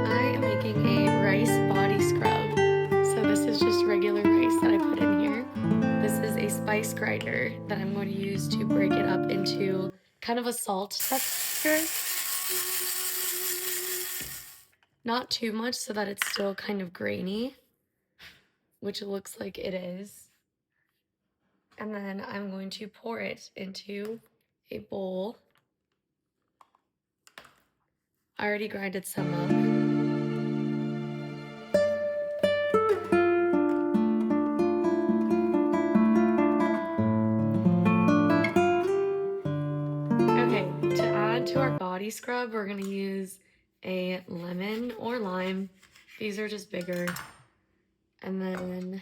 I am making a rice body scrub. So this is just regular rice that I put in here. This is a spice grinder that I'm going to use to break it up into kind of a salt texture. Not too much so that it's still kind of grainy, which it looks like it is. And then I'm going to pour it into a bowl. I already grinded some up. Okay, to add to our body scrub, we're gonna use a lemon or lime. These are just bigger. And then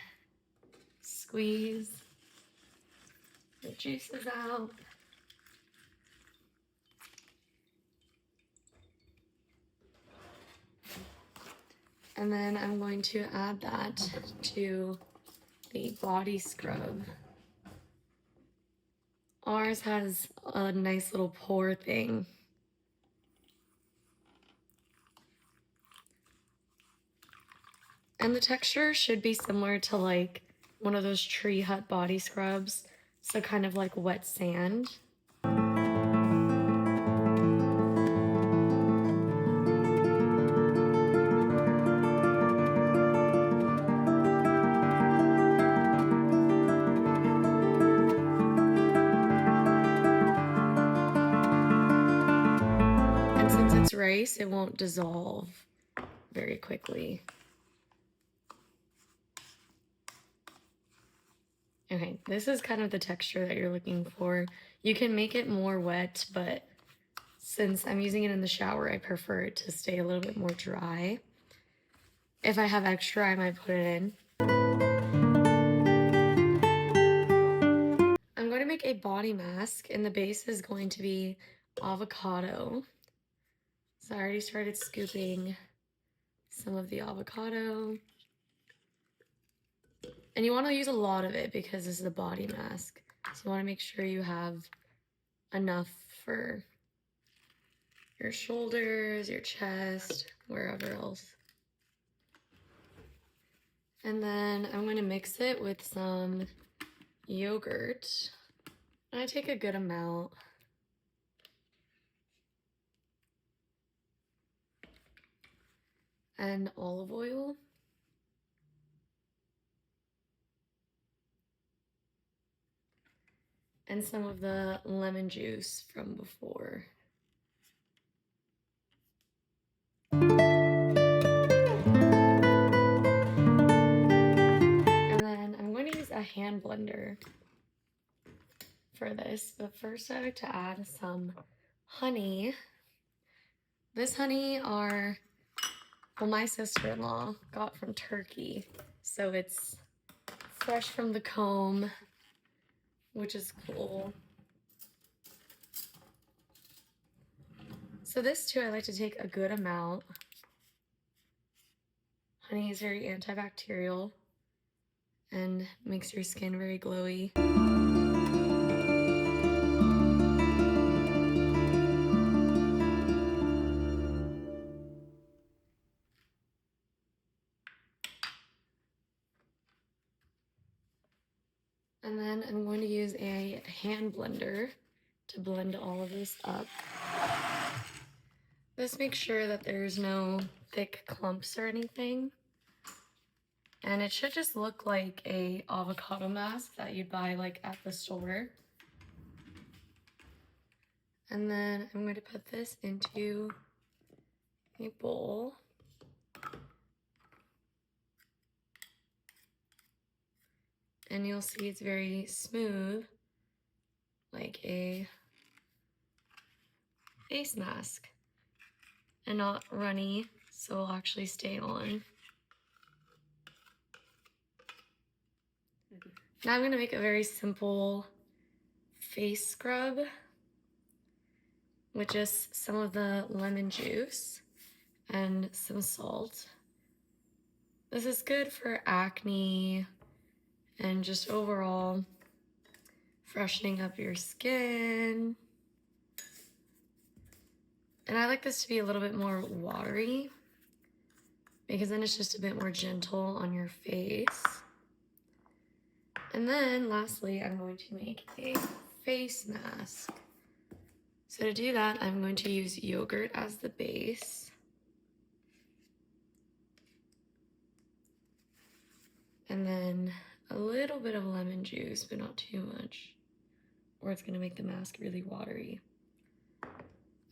squeeze the juices out. And then I'm going to add that to the body scrub. Ours has a nice little pour thing. And the texture should be similar to like one of those tree hut body scrubs. So kind of like wet sand. And since it's rice, it won't dissolve very quickly. Okay, this is kind of the texture that you're looking for. You can make it more wet, but since I'm using it in the shower, I prefer it to stay a little bit more dry. If I have extra, I might put it in. I'm going to make a body mask, and the base is going to be avocado. So I already started scooping some of the avocado. And you want to use a lot of it because this is a body mask. So you want to make sure you have enough for your shoulders, your chest, wherever else. And then I'm going to mix it with some yogurt. And I take a good amount. And olive oil. And some of the lemon juice from before. And then I'm going to use a hand blender for this, but first I like to add some honey. This honey my sister-in-law got from Turkey, so it's fresh from the comb, which is cool. So this too, I like to take a good amount. Honey is very antibacterial and makes your skin very glowy. And then I'm going to use a hand blender to blend all of this up. This makes sure that there's no thick clumps or anything. And it should just look like a avocado mask that you'd buy like at the store. And then I'm going to put this into a bowl. And you'll see it's very smooth, like a face mask, and not runny, so it'll actually stay on. Now I'm going to make a very simple face scrub with just some of the lemon juice and some salt. This is good for acne and just overall freshening up your skin. And I like this to be a little bit more watery because then it's just a bit more gentle on your face. And then lastly, I'm going to make a face mask. So to do that, I'm going to use yogurt as the base. And then a little bit of lemon juice, but not too much, or it's gonna make the mask really watery.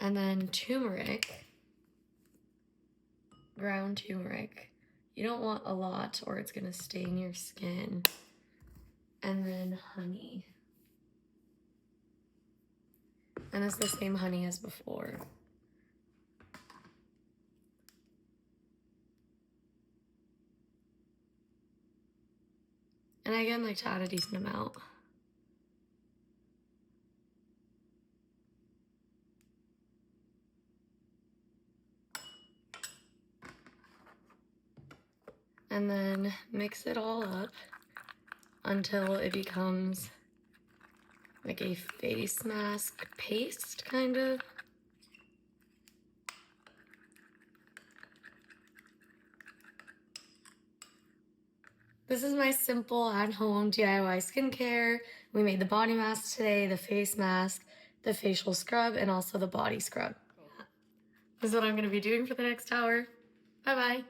And then turmeric, ground turmeric. You don't want a lot or it's gonna stain your skin. And then honey. And it's the same honey as before. And I again like to add a decent amount. And then mix it all up until it becomes like a face mask paste, kind of. This is my simple at-home DIY skincare. We made the body mask today, the face mask, the facial scrub, and also the body scrub. This is what I'm gonna be doing for the next hour. Bye-bye.